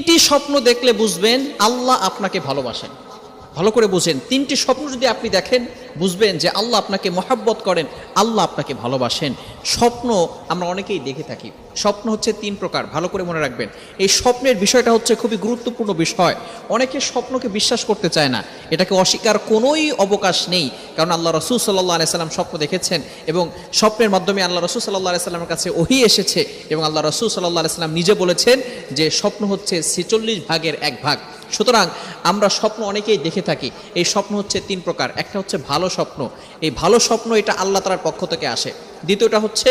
তিনটি স্বপ্ন দেখলে বুঝবেন আল্লাহ আপনাকে ভালোবাসেন। ভালো করে বুঝেন, তিনটি স্বপ্ন যদি আপনি দেখেন বুঝবেন যে আল্লাহ আপনাকে মহাব্বত করেন, আল্লাহ আপনাকে ভালোবাসেন। স্বপ্ন আমরা অনেকেই দেখে থাকি। স্বপ্ন হচ্ছে তিন প্রকার, ভালো করে মনে রাখবেন। এই স্বপ্নের বিষয়টা হচ্ছে খুবই গুরুত্বপূর্ণ বিষয়। অনেকে স্বপ্নকে বিশ্বাস করতে চায় না, এটাকে অস্বীকার কোনোই অবকাশ নেই। কারণ আল্লাহ রসুল সাল্লাল্লাহু আলাইহি সাল্লাম স্বপ্ন দেখেছেন এবং স্বপ্নের মাধ্যমে আল্লাহ রসুল সাল্লাল্লাহু আলাইহি সাল্লামের কাছে ওহী এসেছে এবং আল্লাহ রসুল সাল্লাল্লাহু আলাইহি সাল্লাম নিজে বলেছেন যে স্বপ্ন হচ্ছে 46 ভাগের এক ভাগ। সুতরাং আমরা স্বপ্ন অনেকেই দেখে থাকি। এই স্বপ্ন হচ্ছে তিন প্রকার। একটা হচ্ছে ভালো স্বপ্ন, এই ভালো স্বপ্ন এটা আল্লাহ তাআলার পক্ষ থেকে আসে। দ্বিতীয়টা হচ্ছে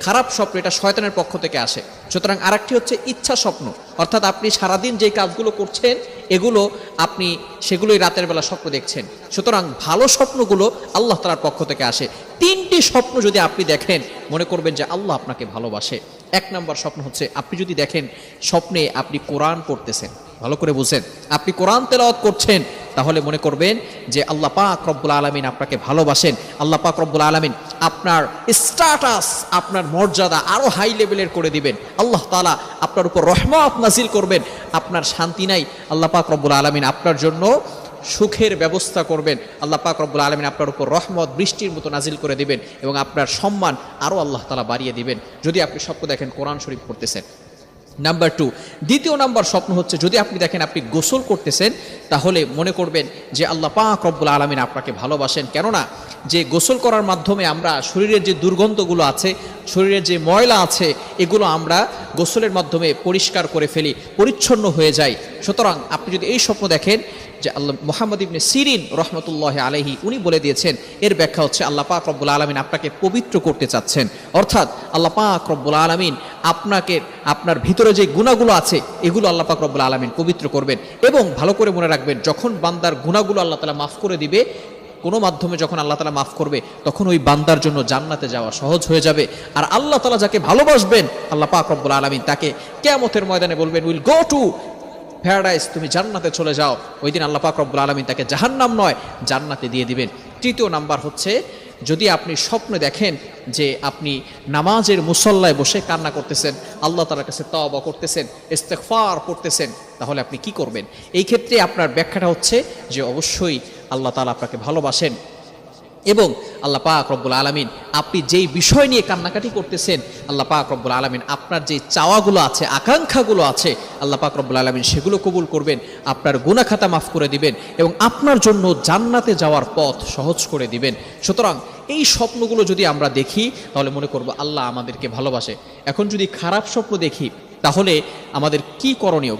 খারাপ স্বপ্ন, এটা শয়তানের পক্ষ থেকে আসে। সুতরাং আরেকটি হচ্ছে ইচ্ছা স্বপ্ন, অর্থাৎ আপনি সারাদিন যে কাজগুলো করছেন এগুলো আপনি সেগুলোই রাতের বেলা স্বপ্ন দেখছেন। সুতরাং ভালো স্বপ্নগুলো আল্লাহ তাআলার পক্ষ থেকে আসে। তিনটি স্বপ্ন যদি আপনি দেখেন মনে করবেন যে আল্লাহ আপনাকে ভালোবাসে। এক নম্বর স্বপ্ন হচ্ছে আপনি যদি দেখেন স্বপ্নে আপনি কোরআন পড়তেছেন, ভালো করে বুঝেন, আপনি কোরআন তেলাওয়াত করছেন, তাহলে মনে করবেন যে আল্লাহ পাক রব্বুল আলামিন আপনাকে ভালোবাসেন। আল্লাহ পাক রব্বুল আলামিন আপনার স্ট্যাটাস, আপনার মর্যাদা আরো হাই লেভেলের করে দিবেন। আল্লাহ তাআলা আপনার উপর রহমত নাজিল করবেন। আপনার শান্তি নাই, আল্লাহ পাক রব্বুল আলামিন আপনার জন্য সুখের ব্যবস্থা করবেন। আল্লাহ পাক রব্বুল আলামিন আপনার উপর রহমত বৃষ্টির মতো নাজিল করে দিবেন এবং আপনার সম্মান আরো আল্লাহ তাআলা বাড়িয়ে দিবেন যদি আপনি স্বপ্ন দেখেন কোরআন শরীফ পড়তেছেন। নাম্বার 2, দ্বিতীয় নাম্বার স্বপ্ন হচ্ছে যদি আপনি দেখেন আপনি গোসল করতেছেন, তাহলে মনে করবেন যে আল্লাহ পাক রব্বুল আলামিন আপনাকে ভালোবাসেন। কেননা যে গোসল করার মাধ্যমে আমরা শরীরের যে দুর্গন্ধগুলো আছে, শরীরের যে ময়লা আছে, এগুলো আমরা গোসলের মাধ্যমে পরিষ্কার করে ফেলি, পরিচ্ছন্ন হয়ে যায়। সুতরাং আপনি যদি এই স্বপ্ন দেখেন যে আল্লাহ মুহাম্মদ ইবনে সিরিন রহমতুল্লাহ আলাইহি উনি বলে দিয়েছেন, এর ব্যাখ্যা হচ্ছে আল্লাহ পাক রব্বুল আলামিন আপনাকে পবিত্র করতে চাচ্ছেন। অর্থাৎ আল্লাহ পাক রব্বুল আলামিন আপনাকে আপনার ভিতরে যে গুনাহগুলো আছে এগুলো আল্লাহ পাক রব্বুল আলামিন পবিত্র করবেন। এবং ভালো করে মনে রাখবেন, যখন বান্দার গুনাহগুলো আল্লাহ তাআলা মাফ করে দিবে, কোনো মাধ্যমে যখন আল্লাহ তাআলা মাফ করবে, তখন ওই বান্দার জন্য জান্নাতে যাওয়া সহজ হয়ে যাবে। আর আল্লাহ তাআলা যাকে ভালোবাসবেন আল্লাহ পাক রব্বুল আলামিন তাকে কিয়ামতের ময়দানে বলবেন, উইল গো টু প্যারাডাইস, তুমি জান্নাতে চলে যাও। ওই দিন আল্লাহ পাক রব্বুল আলামিন তাকে জাহান্নাম নয় জান্নাতে দিয়ে দিবেন। তৃতীয় নাম্বার হচ্ছে যদি আপনি স্বপ্নে দেখেন যে আপনি নামাজের মুসল্লায় বসে কান্না করতেছেন, আল্লাহ তাআলার কাছে তওবা করতেছেন, ইস্তেগফার করতেছেন, তাহলে আপনি কি করবেন? এই ক্ষেত্রে আপনার ব্যাখ্যাটা হচ্ছে যে অবশ্যই আল্লাহ তাআলা আপনাকে ভালোবাসেন এবং আল্লাহ পাক রব্বুল আলামিন আপনি যেই বিষয় নিয়ে কান্নাকাটি করতেছেন, আল্লাহ পাক রব্বুল আলামিন আপনার যে চাওয়াগুলো আছে, আকাঙ্ক্ষাগুলো আছে, আল্লাহ পাক রব্বুল আলামিন সেগুলো কবুল করবেন, আপনার গুনাহ খাতা মাফ করে দিবেন এবং আপনার জন্য জান্নাতে যাওয়ার পথ সহজ করে দিবেন। সুতরাং এই স্বপ্নগুলো যদি আমরা দেখি তাহলে মনে করব আল্লাহ আমাদেরকে ভালোবাসে। এখন যদি খারাপ স্বপ্ন দেখি তাহলে আমাদের কি করণীয়?